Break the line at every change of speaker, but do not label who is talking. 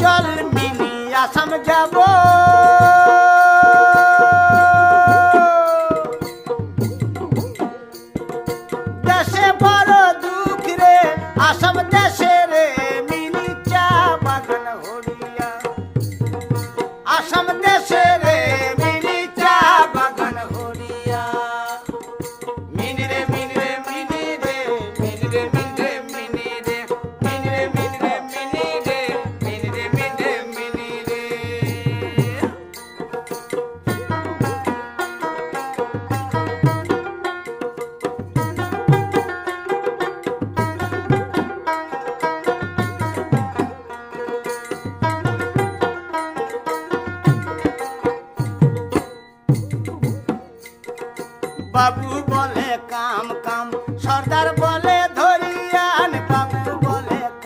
চল মিনি আসাম যাব দেশে বড় দুঃখ রে আসাম দেশে রে মিনি চা বাগান হরিয়া আসাম দেশে রে মিনি চা বাগান হরিয়া মিনি রে মিনি রে মিনি রে মিনি রে মিনি রে মিনি রে মিনি রে মিনি রে মিনি রে মিনি রে মিনি রে মিনি রে বাবু